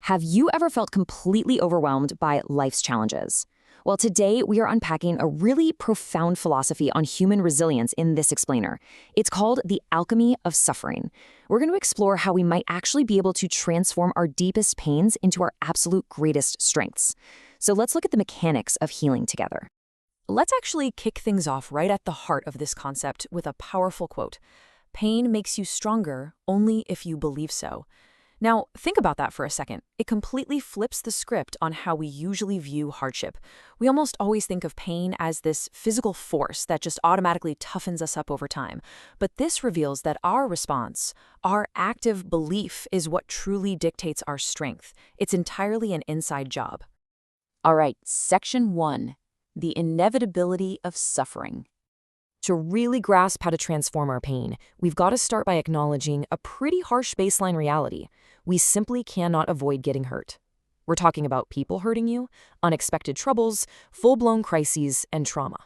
Have you ever felt completely overwhelmed by life's challenges? Well, today we are unpacking a really profound philosophy on human resilience in this explainer. It's called the Alchemy of Suffering. We're going to explore how we might actually be able to transform our deepest pains into our absolute greatest strengths. So let's look at the mechanics of healing together. Let's actually kick things off right at the heart of this concept with a powerful quote. Pain makes you stronger only if you believe so. Now, think about that for a second. It completely flips the script on how we usually view hardship. We almost always think of pain as this physical force that just automatically toughens us up over time. But this reveals that our response, our active belief, is what truly dictates our strength. It's entirely an inside job. All right, Section 1, the Inevitability of Suffering. To really grasp how to transform our pain, we've got to start by acknowledging a pretty harsh baseline reality. We simply cannot avoid getting hurt. We're talking about people hurting you, unexpected troubles, full-blown crises, and trauma.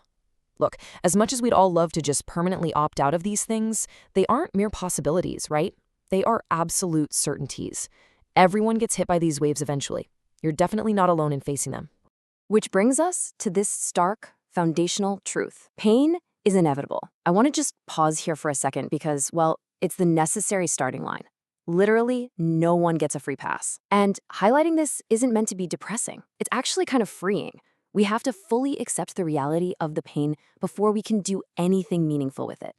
Look, as much as we'd all love to just permanently opt out of these things, they aren't mere possibilities, right? They are absolute certainties. Everyone gets hit by these waves eventually. You're definitely not alone in facing them. Which brings us to this stark, foundational truth. Pain is inevitable. I want to just pause here for a second because, well, it's the necessary starting line. Literally, no one gets a free pass. And highlighting this isn't meant to be depressing. It's actually kind of freeing. We have to fully accept the reality of the pain before we can do anything meaningful with it.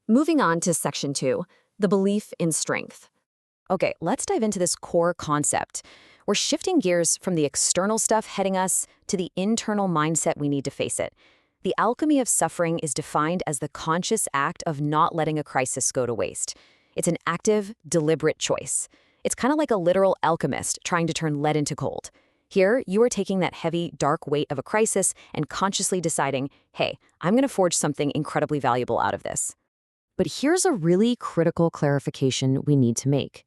Moving on to Section 2, the belief in strength. Okay, let's dive into this core concept. We're shifting gears from the external stuff heading us to the internal mindset we need to face it. The alchemy of suffering is defined as the conscious act of not letting a crisis go to waste. It's an active, deliberate choice. It's kind of like a literal alchemist trying to turn lead into gold. Here, you are taking that heavy, dark weight of a crisis and consciously deciding, hey, I'm going to forge something incredibly valuable out of this. But here's a really critical clarification we need to make.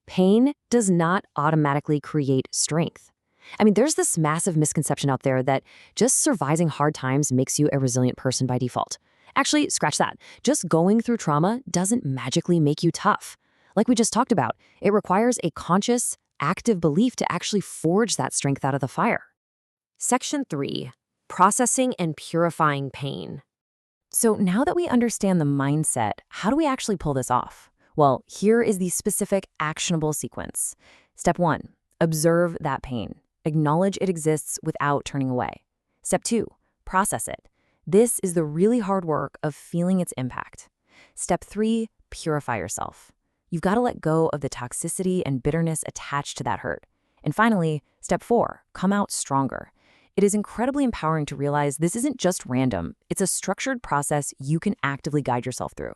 Pain does not automatically create strength. I mean, there's this massive misconception out there that just surviving hard times makes you a resilient person by default. Actually, scratch that. Just going through trauma doesn't magically make you tough. Like we just talked about, it requires a conscious, active belief to actually forge that strength out of the fire. Section 3, processing and purifying pain. So now that we understand the mindset, how do we actually pull this off? Well, here is the specific actionable sequence. Step 1, observe that pain. Acknowledge it exists without turning away. Step 2, process it. This is the really hard work of feeling its impact. Step 3, purify yourself. You've got to let go of the toxicity and bitterness attached to that hurt. And finally, Step 4, come out stronger. It is incredibly empowering to realize this isn't just random. It's a structured process you can actively guide yourself through.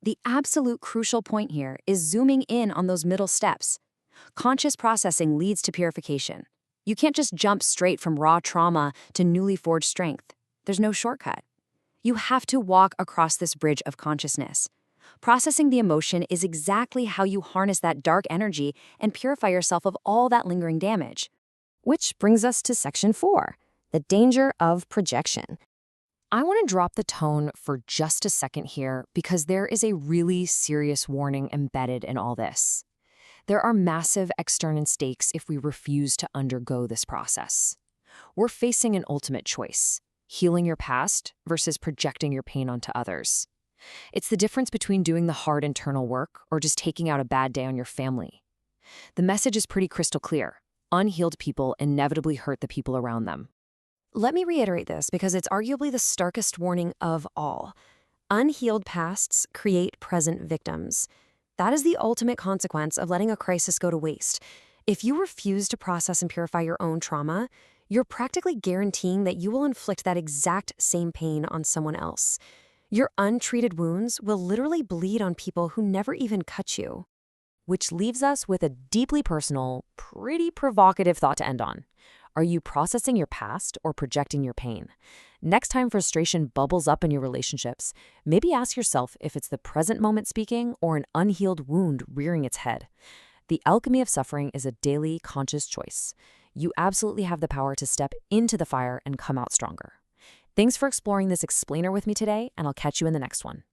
The absolute crucial point here is zooming in on those middle steps. Conscious processing leads to purification. You can't just jump straight from raw trauma to newly forged strength. There's no shortcut. You have to walk across this bridge of consciousness. Processing the emotion is exactly how you harness that dark energy and purify yourself of all that lingering damage. Which brings us to Section 4, the danger of projection. I want to drop the tone for just a second here because there is a really serious warning embedded in all this. There are massive external stakes if we refuse to undergo this process. We're facing an ultimate choice, healing your past versus projecting your pain onto others. It's the difference between doing the hard internal work or just taking out a bad day on your family. The message is pretty crystal clear. Unhealed people inevitably hurt the people around them. Let me reiterate this because it's arguably the starkest warning of all. Unhealed pasts create present victims. That is the ultimate consequence of letting a crisis go to waste. If you refuse to process and purify your own trauma, you're practically guaranteeing that you will inflict that exact same pain on someone else. Your untreated wounds will literally bleed on people who never even cut you. Which leaves us with a deeply personal, pretty provocative thought to end on. Are you processing your past or projecting your pain? Next time frustration bubbles up in your relationships, maybe ask yourself if it's the present moment speaking or an unhealed wound rearing its head. The alchemy of suffering is a daily, conscious choice. You absolutely have the power to step into the fire and come out stronger. Thanks for exploring this explainer with me today, and I'll catch you in the next one.